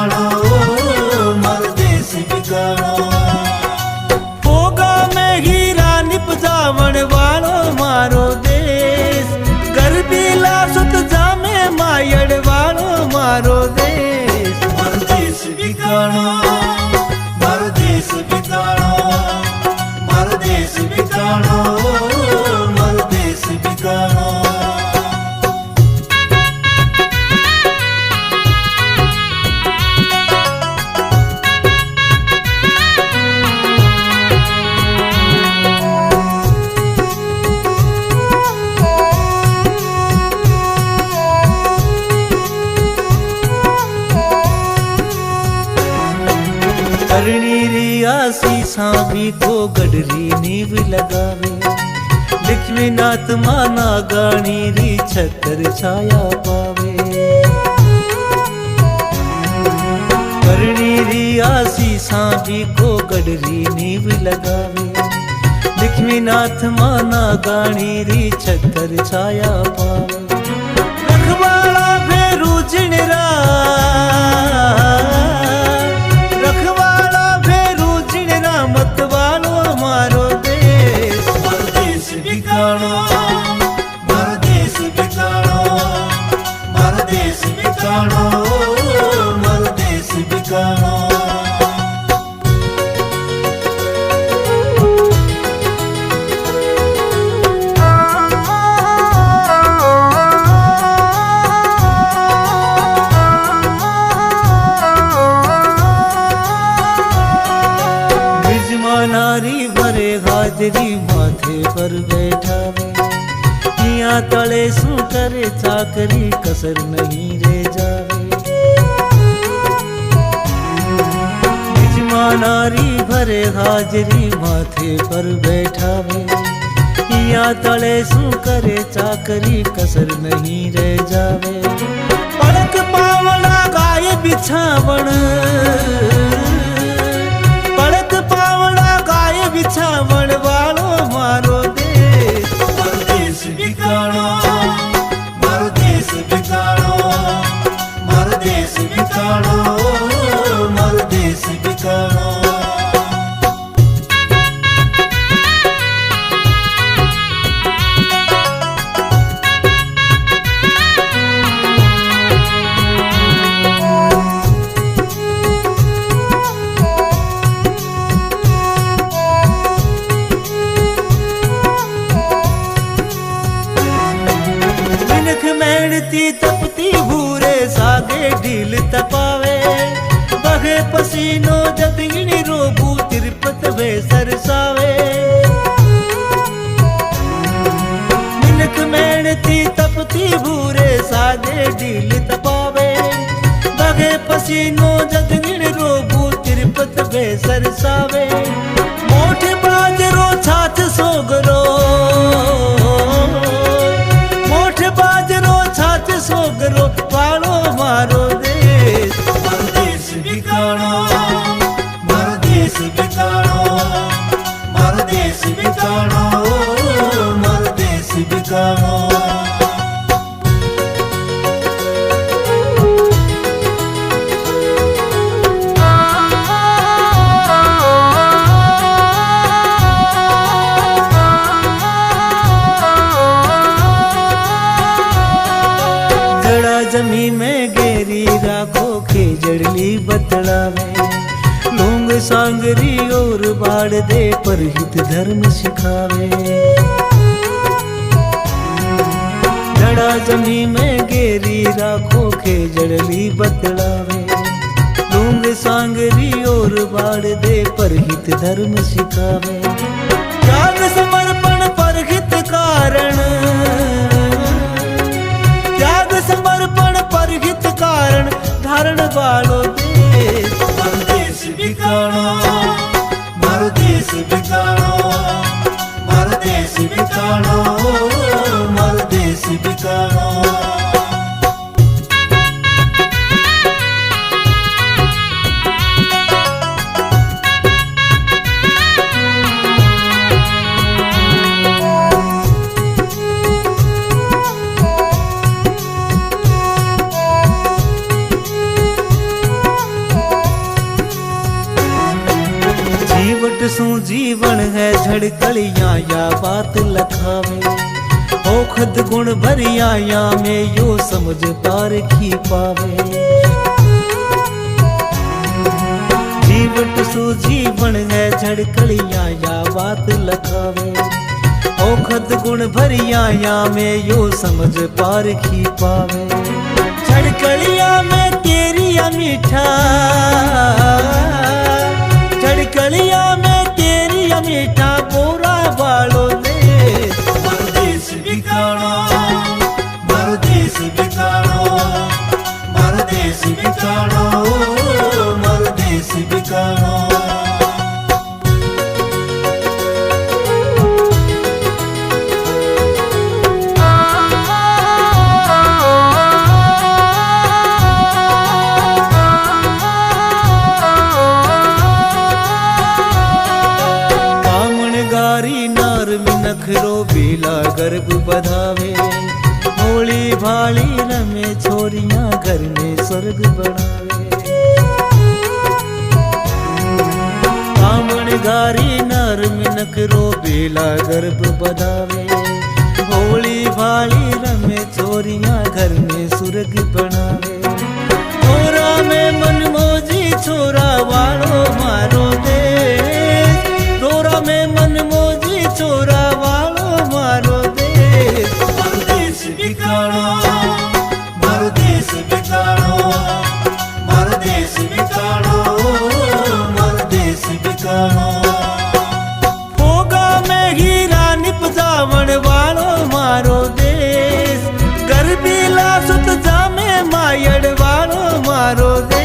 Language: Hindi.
बिकाणो मारो देश बिकाणो। पोगा में हीरा निपजावण वालो मारो देश, गरबी लासुत जामे मायड़ वालो मारो देश। मारो देश बिकाणो मारो देश बिकाणो मारो देश बिकाणो मारो देश बिकाणो। करणी रियासी सांभी को गडरी नीव लगावे, लक्ष्मीनाथ माना गाणी री छतर छाया पावे। करणी रियासी सांभी को गडरी नीव लगावे, लक्ष्मीनाथ माना गाणी री छतर छाया पावे। रखवाला भेरू जिणरा मारो देश बिकाणो मारो देश बिकाणो मारो देश बिकाणो मारो देश बिकाणो। नारी भरे हाजरी माथे पर बैठावे, यहाँ तले सू करे चाकरी कसर नहीं रह जावे। नारी भरे हाजरी माथे पर बैठावे, यहाँ तले सू करे चाकरी कसर नहीं रह जावे। पलक पावला गाय बिछावण, पलक पावला गाय बिछावण वालो मारो देश। मारो देश बिकाणो मारो देश बिकाणो मारो देश बिकाणो मारो देश बिकाणो। मेहनती तपती भूरे सागे ढील तपावे, बगे पसीनो जदगिनी रोबू तिरपत वे सरसावे। मिनख मेहनती तपती भूरे सागे ढील तपावे, बगे पसीनो जदगिनी रोबू तिरपत वे सरसावे। मोठ बाजरो छाछ सोगरो, सोगरो वालो मारो देश। मारो देश बिकाणो मारो देश बिकाणो मारो देश बिकाणो मारो देश बिकाणो। जमी में गेरी राखो खेजड़ली बतड़ावे, लूंग सांगरी और बाड़ दे पर हित धर्म सिखावे। जड़ा जमी में गेरी राखो खेजड़ली बतड़ावे, लूंग सांगरी और बाड़ दे पर हित धर्म सिखावे। त्याग समर्पण पर हित कारण, त्याग समर्पण पर हित कारण धारण वालो देश। मारो देश बिकाणो मारो देश बिकाणो मारो देश बिकाणो मारो देश बिकाणो। जीवट सू जीवन है झड़कलियां या बात लखावे औखद गुण भरिया या में यो समझ पारखी पावे जीवट सू जीवन है झड़कलियां या बात लखावे औखद गुण भरिया या में यो समझ पारखी पावे झड़कलियां में तेरी मीठा झड़कलियां में तेरी मीठा बोरा वालो देश मारो देश बिकानो मारो देश बिकानो मारो देश बिकानो मारो देश बिकानो नखरो बेला गर्भ बधावे होली भाली रमे छोरियां घर में स्वर्ग बनावे कामण गारी नर में नखरो बेला गर्भ बधावे होली भाली रमे छोरियां घर में स्वर्ग बनावे छोरा में मनमोजी छोरा वालो मारो देश छोरा में मनमोजी छोरा बिकानो मारो देश बिकानो मारो देश बिकानो मारो देश बिकानो होगा में हीरा निपजावण वालो मारो देश गरबी लासुत जामे मायड़ वालो मारो देश।